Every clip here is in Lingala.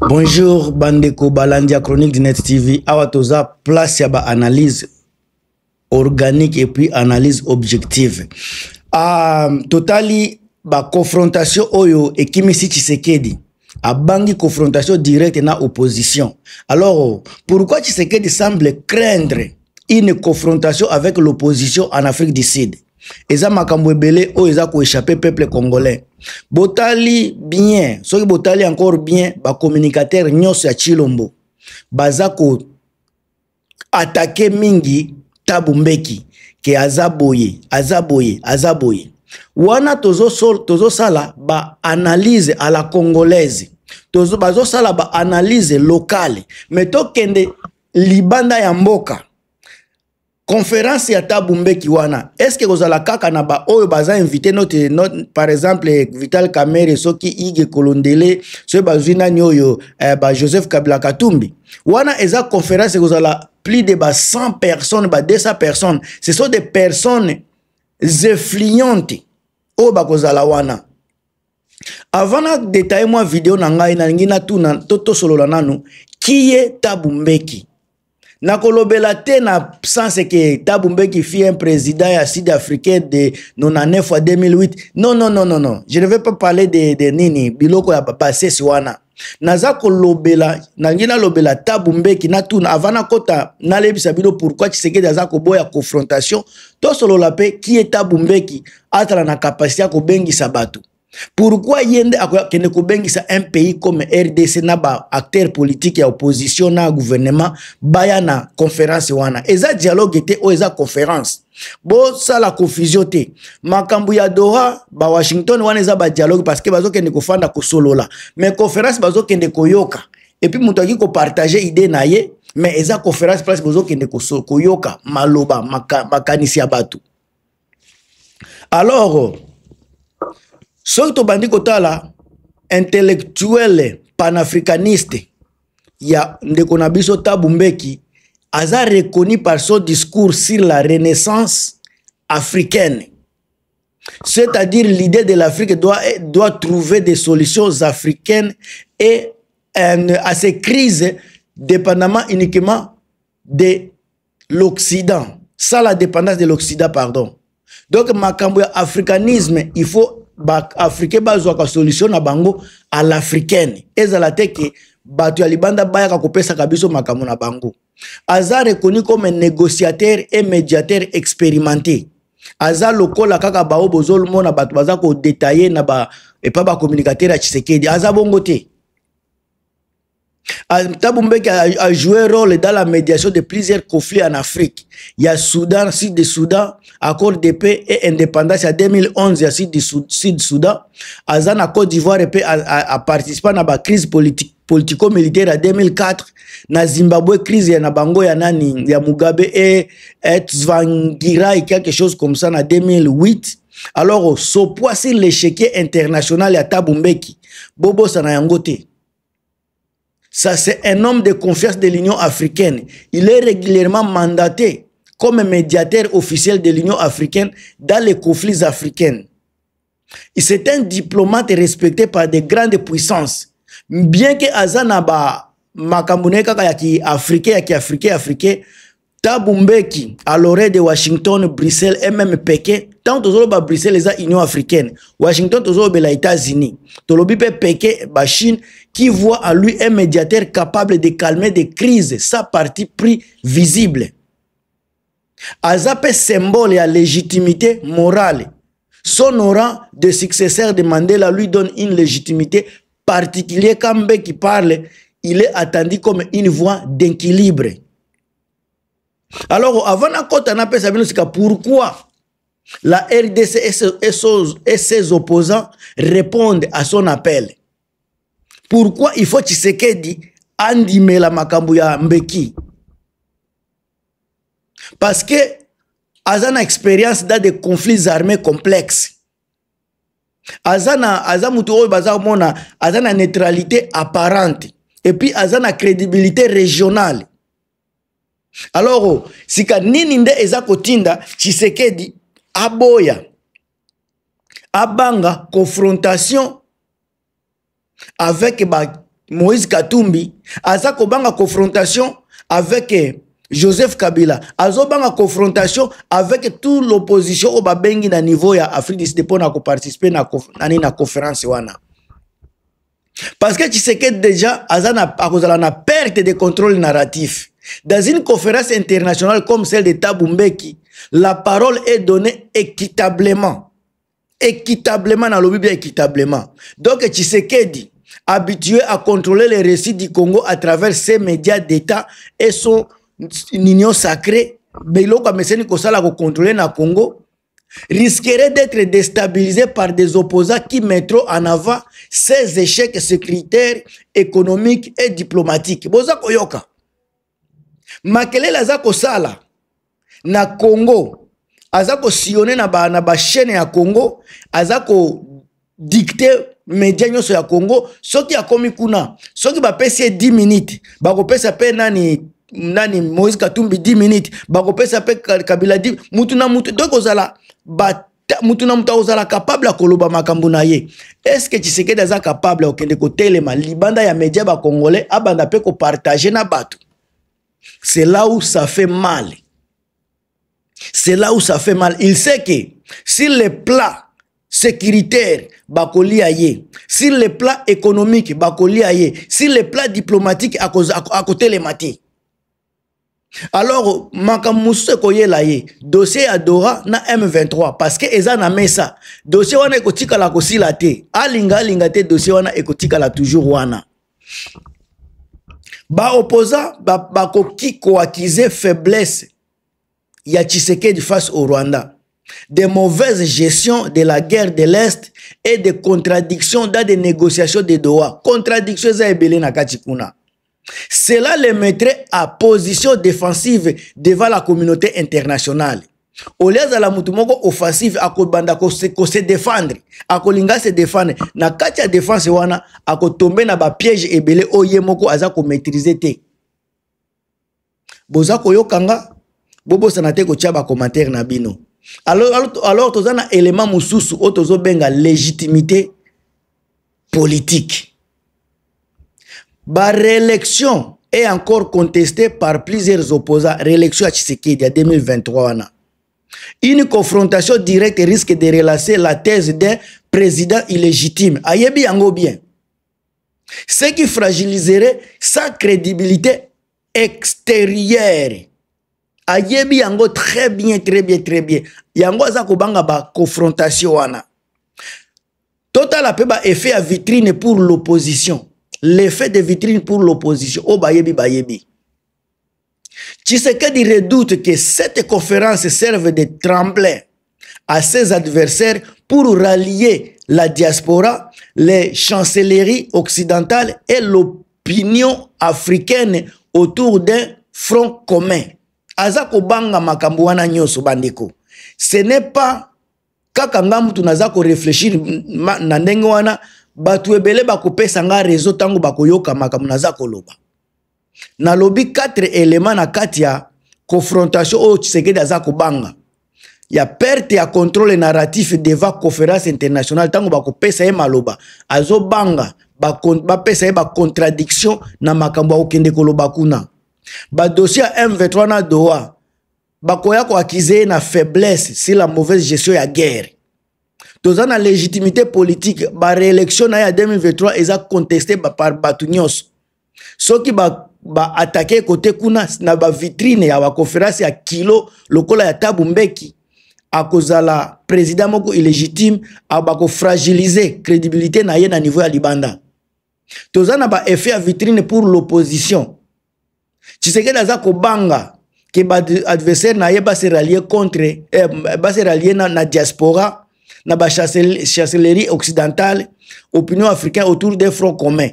Bonjour Bandeko Balandia Chronique de Net TV. Awatoza place ya ba analyse organique et puis analyse objective. Totally ba confrontation oyo ekimisi Tshisekedi. Abangi confrontation directe na opposition. Alors pourquoi Tshisekedi semble craindre une confrontation avec l'opposition en Afrique du Sud? Eza makambo ebele o eza ko échapper peuple congolais. Botali bien, soki botali encore bien ba communicateur nyonso ya Chilombo. Baza ko attaquer mingi Thabo Mbeki ke azaboye. Wana tozo sala ba analyse à la congolaise. Bazo sala ba analyse locale. Mais to kende libanda ya mboka. Conférence ya Thabo Mbeki wana, est-ce que vous avez kaka na ba oyo baza invité notre par exemple Vital Kamerhe soki Ige Kolondele so bazina nyoyo Joseph Kabila Katumbi wana eza conférence vous avez plus de 100 personnes 200 personnes, ce sont des personnes influentes o bakozala wana. Avant na détailler moi vidéo na ngai na ngina tuna toto solola nanu qui est Thabo Mbeki. Nakolobela te na sens que Thabo Mbeki fit un président sud-africain de 99 à 2008. Non. Je ne vais pas parler de nini biloko ya passé siwana. Naza kolobela nangina lobela Thabo Mbeki na tuna avana kota na lebisa bilo pourquoi Tshisekedi aza ko boya confrontation to solo la pe qui est Thabo Mbeki atala na capacité ko bengisa batu. Pourquoi yende akende ko bengisa un pays comme RDC na ba acteur politique ya opposition na gouvernement baya na conférence wana eza dialogue te o eza conférence bo ça la confusion te makambu ya Doha ba Washington wana eza ba dialogue parce que bazo kende ko fanda ko solola mais conférence bazo kende ko yoka et puis mutu aki ko partager idée na ye mais eza conférence place bazo kende ko yoka maloba makanisi ya batu. Alors soki tobandi kotala intellectuel panafricaniste ya ndeko na biso Thabo Mbeki aza reconnu par son discours sur la renaissance africaine. C'est-à-dire l'idée de l'Afrique doit trouver des solutions africaines et à ces crises dépendamment uniquement de l'Occident. Sans la dépendance de l'Occident, pardon. Donc, makambo ya africanisme, il faut Africain bazwa solution na bango à l'africaine. Ezala te ke batu ya libanda baya ka kopesa kabiso makambo na bango. Aza reconnu comme un négociateur et médiateur expérimenté. Aza lokola kaka bao bozol mona batu baza ko détailler na ba et pas ba communicateur ya Tshisekedi. Aza bongo te. Thabo Mbeki a joué un rôle dans la médiation de plusieurs conflits en Afrique. Il y a Soudan, Sud du Soudan, accord de paix et indépendance en 2011, il y a Sud Soudan. Azana Côte d'Ivoire a participé à la crise politico-militaire en 2004. Na Zimbabwe, crise ya Bango ya nani, ya Mugabe et Tsvangirai, quelque chose comme ça en 2008. Alors, ce poids sur l'échiquier international ya Thabo Mbeki, Bobo Sanayangote. Ça, c'est un homme de confiance de l'Union africaine. Il est régulièrement mandaté comme médiateur officiel de l'Union africaine dans les conflits africains. C'est un diplomate respecté par de grandes puissances. Bien que Azanaba Makambune kaka yaki africain, Thabo Mbeki à l'oreille de Washington, Bruxelles et même Pékin, tant que Bruxelles les Union africaine, Washington les États-Unis, tolobi Pékin, Chine, qui voit à lui un médiateur capable de calmer des crises, sa partie pris visible. Azape symbole et à légitimité morale. Son aura de successeur de Mandela lui donne une légitimité particulière. Quand Mbeki parle, il est attendu comme une voix d'équilibre. Alors, avant de pourquoi la RDC et ses opposants répondent à son appel? Pourquoi il faut Tshisekedi andime la makambu ya Mbeki? Parce que Azana expérience dans des conflits armés complexes. Azana neutralité apparente. Et puis Azana crédibilité régionale. Alors, si ka nini nde eza kotinda Tshisekedi aboya abanga confrontation avec Moïse Katumbi aza kobanga confrontation avec Joseph Kabila, azobanga confrontation avec toute l'opposition au babengi na niveau ya Afrique du Sud pour na participer na conférence wana. Parce que tu sais que déjà azana akozala na perte de contrôle narratif. Dans une conférence internationale comme celle de Thabo Mbeki, la parole est donnée équitablement. Équitablement dans le Bible, équitablement. Donc Tshisekedi, habitué à contrôler les récits du Congo à travers ses médias d'État et son union sacrée, Belo Kameseni Kosala ko contrôler na Congo, risquerait d'être déstabilisé par des opposants qui mettront en avant ses échecs sécuritaires, économiques et diplomatiques. Boza koyoka. Makelele aza kosala na Congo, aza ko sillonner na ba chaîne ya Congo, aza ko dicter média nyoso ya Congo, soki akomi kuna, soki ba pesi 10 minutes, ba ko pesa pe nani Moïse Katumbi 10 minutes, ba ko pesa pe Kabila 10, mutu na mutu, donc ozala mutu na mutu ozala capable koloba makambo na ye. Est-ce que Tshisekedi aza capable okende ko telema libanda ya média ba congolais abanda pe ko partager na bato? C'est là où ça fait mal. C'est là où ça fait mal. Il sait que sur les plats sécuritaires, bakoli aye, sur les plats économiques, bakoli aye, sur les plats diplomatiques, à côté les matis. Alors, makamusu koye la ye, dossier Adora na M23, parce que eza na mesa, dossier wana ekotika la kosila te, alinga te dossier wana ekotika la toujours wana. Ba opposant, ba koki ko accuser faiblesse ya Tshisekedi face au Rwanda, de mauvaise gestion de la guerre de l'Est et de contradictions dans des négociations de Doha. Contradictions za ebele na katikuna. Cela les mettrait à position défensive devant la communauté internationale. Au lieu de la mutumoko offensive, akobanda ko se défendre, akolinga se défendre. Na kati ya défense wana, akotombe na ba piège ebele oye moko aza ko maîtriser te. Boza ko yokanga, bobo sanate ko tia ba commentaire na bino. Alors tozana élément mususu o tozo benga légitimité politique. Ba réélection est encore contestée par plusieurs opposants. Réélection à Tshisekedi en 2023. Une confrontation directe risque de relancer la thèse d'un président illégitime. Ayebi yango bien. Ce qui fragiliserait sa crédibilité extérieure. Ayebi yango très bien. Yango aza kobanga ba confrontation wana. Total a ba effet à vitrine pour l'opposition. L'effet de vitrine pour l'opposition. Oh bayebi. Tshisekedi redoute que cette conférence serve de tremplin à ses adversaires pour rallier la diaspora, les chancelleries occidentales et l'opinion africaine autour d'un front commun. Azako banga makambo wana nyoso bandeko. Ce n'est pas kakanga mutu nazako réfléchir na ndenge wana batu ebele bakopesa nga réseau tango bakoyoka makambo nazako loba. Na lobi 4 éléments na kati ya confrontation au Tshisekedi azako banga. Ya perte ya contrôle narratif devant conférence internationale tango bakopesa ye maloba. Azo banga bapesa ye ba contradiction na makambo okende koloba kuna. Ba dossier M23 na Doha bakoya ko accuser na faiblesse sur la mauvaise gestion ya guerre. Tozana légitimité politique ba réélection na ya 2023 eza contesté par batu nyonso. Soki ba attaquer côté kuna na ba vitrine ya ba conférence ya kilo lokola ya Thabo Mbeki akozala président moko illégitime abako fragiliser crédibilité na ye na niveau ya libanda. Tozana ba effet ya vitrine pour l'opposition. Tshisekedi aza kobanga ke ba adversaire na ye ba se rallier contre ba se rallier na diaspora na ba chancellerie occidentale, opinion africaine autour des fronts communs.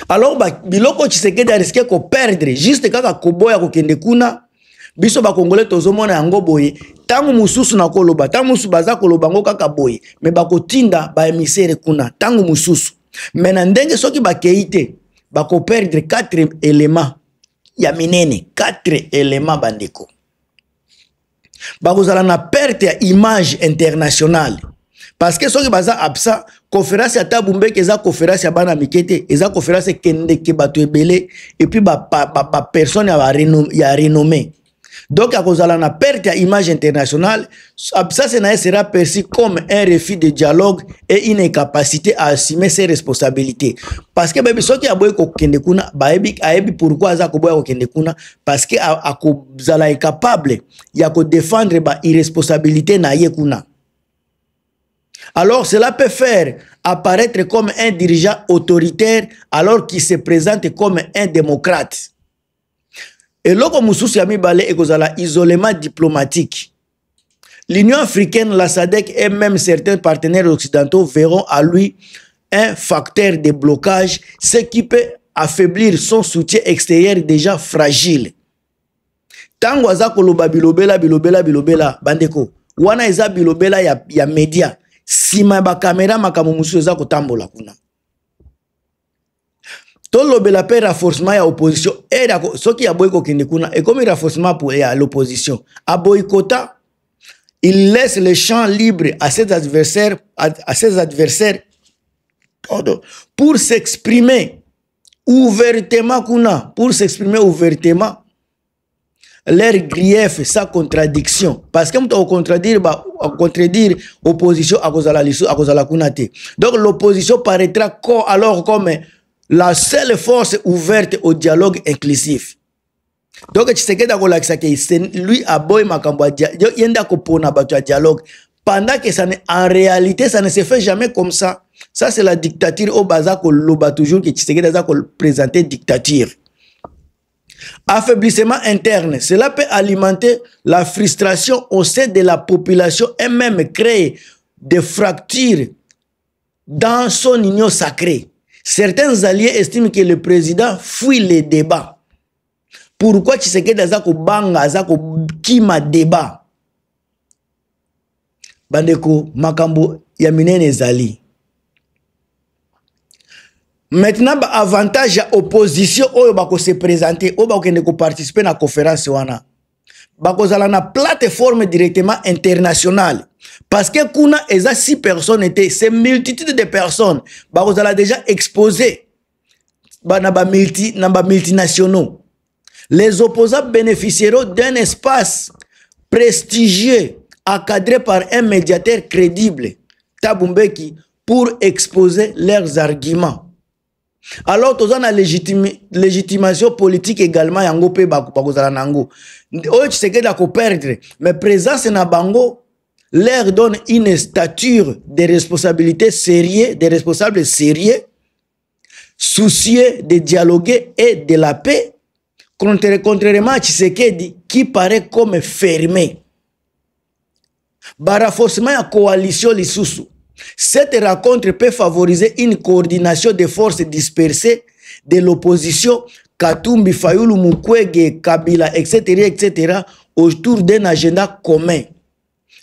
Alors biloko Tshisekedi a risqué ko perdre juste kaka koboya ko kende kuna biso ba congolais tozomona yango boye tangu mususu na koloba tangu mususu baza koloba ngo kaka boye me bakotinda ba émissaire kuna tangu mususu mena ndenge soki bakeite bako perdre 4 éléments ya minene 4 éléments bandeko bakozala na perte ya image internationale parce que soki baza absent conférence ya Thabo Mbeki eza conférence ya bana mikete, eza conférence kende ke bato ebele et puis ba personne ya renommé. Donc à cause de la perte à image internationale, ça sera perçu comme un refus de dialogue et une incapacité à assumer ses responsabilités. Parce que baby soki aboye ko kende kuna baebi aebi pourquoi za ko boya ko kende kuna parce que akozala incapable ya ko défendre ba irresponsabilité na ye kuna. Alors cela peut faire apparaître comme un dirigeant autoritaire alors qu'il se présente comme un démocrate. Et loko mususu ya mibale ekozala isolement diplomatique. L'Union africaine, la SADC et même certains partenaires occidentaux verront à lui un facteur de blocage, ce qui peut affaiblir son soutien extérieur déjà fragile. Tango aza koloba bilobela bandeko. Wana eza bilobela ya media. Sima ba kamera makamu mususu eza kotambola kuna. Tolobela pe renforcement ya opposition et soki ya boyko kende kuna et comme renforcement pour l'opposition a boycota, il laisse le champ libre à ses adversaires pour s'exprimer ouvertement kuna, pour s'exprimer ouvertement leur grief, sa contradiction. Parce que on contredire opposition à cause de la kunate. Donc l'opposition paraîtra alors comme la seule force ouverte au dialogue inclusif. Donc Tshisekedi a lui a boy makambo yenda kopona bato ya dialogue pendant que ça en réalité ça ne se fait jamais comme ça. Ça c'est la dictature au bazako loba toujours que Tshisekedi a présenté dictature. Affaiblissement interne, cela peut alimenter la frustration au sein de la population et même créer des fractures dans son union sacrée. Certains alliés estiment que le président fuit les débats. Pourquoi Tshisekedi azako banga azako kima débat? Bandeko makambo ya minene zali. Maintenant avantage ya opposition oyo bako se présenter oyo bako kende ko participer na conférence wana. Bako zala na plateforme directement internationale. Parce que kuna eza 6 personnes étaient, c'est multitude de personnes. Bako zala déjà exposé naba multinationaux. Les opposants bénéficieront d'un espace prestigieux encadré par un médiateur crédible, Thabo Mbeki, pour exposer leurs arguments. Alors, tous la légitimation politique également, yango pe bakozala nango. Oyo Tshisekedi a ko perdre, mais présence na bango leur donne une stature de responsabilité sérieux, des responsables sérieux, soucieux de dialoguer et de la paix, contrairement à Tshisekedi qui paraît comme fermé. Renforcement à coalition lisusu. Cette rencontre peut favoriser une coordination des forces dispersées de l'opposition, Katumbi, Fayulu, Mukwege, Kabila, etc., autour d'un agenda commun.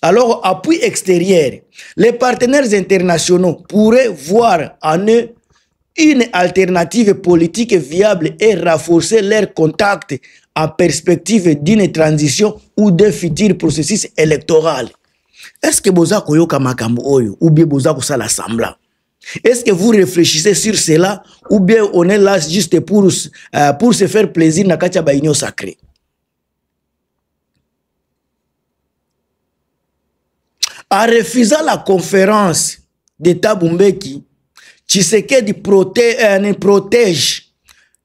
Alors, appui extérieur, les partenaires internationaux pourraient voir en eux une alternative politique viable et renforcer leurs contacts en perspective d'une transition ou d'un futur processus électoral. Est-ce que boza koyoka makambo oyo ou bien boza kosala semblant? Est-ce que vous réfléchissez sur cela ou bien on est là juste pour se faire plaisir na kati ya ba union sacrée? En refusant la conférence de Thabo Mbeki, Tshisekedi protège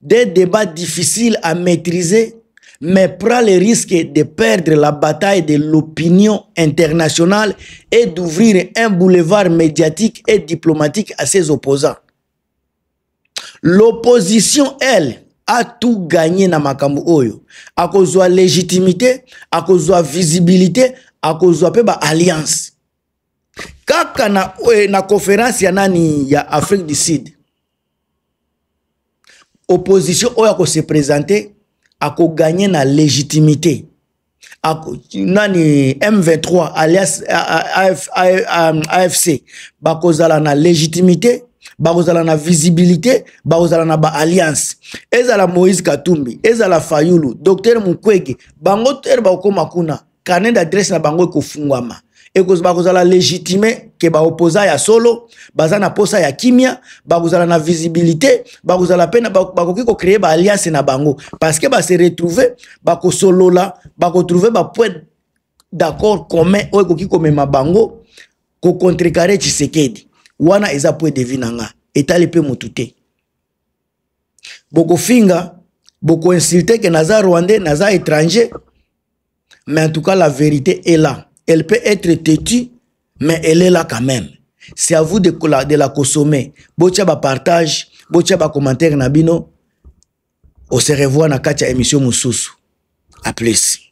des débats difficiles à maîtriser, mais prend le risque de perdre la bataille de l'opinion internationale et d'ouvrir un boulevard médiatique et diplomatique à ses opposants. L'opposition, elle, a tout gagné na makambo oyo. A cause de légitimité, à cause de visibilité, à cause de ba alliance. Kaka na conférence ya nani ya Afrique du Sud. Opposition oyo ko se présenter ako gagner na légitimité. Ako nani M23 alias AFC bakozala na légitimité, bakozala na visibilité, bakozala na ba alliance. Ezala Moïse Katumbi, ezala Fayulu, Dr Mukwege, bango ter ba okoma kuna, carnet d'adresse na bango ko fungwama. et que bakozala légitimer que ba opposa ya solo baza na posa ya kimia bakozala na visibilité bakozala pena bakoki ko créer ba alliance na bango parce que ba se retrouver bakosolola bakotrouver ba point d'accord commun o ekoki komema bango ko contrecarrer Tshisekedi wana eza point de vue nanga etali pe motute boko finga boko insulter que naza rwandais naza étranger mais en tout cas la vérité est là. Elle peut être têtue mais elle est là quand même. C'est à vous de la consommer. Botia ba partage, botia ba commentaire na bino. On se revoit na katia émission mususu. À plus.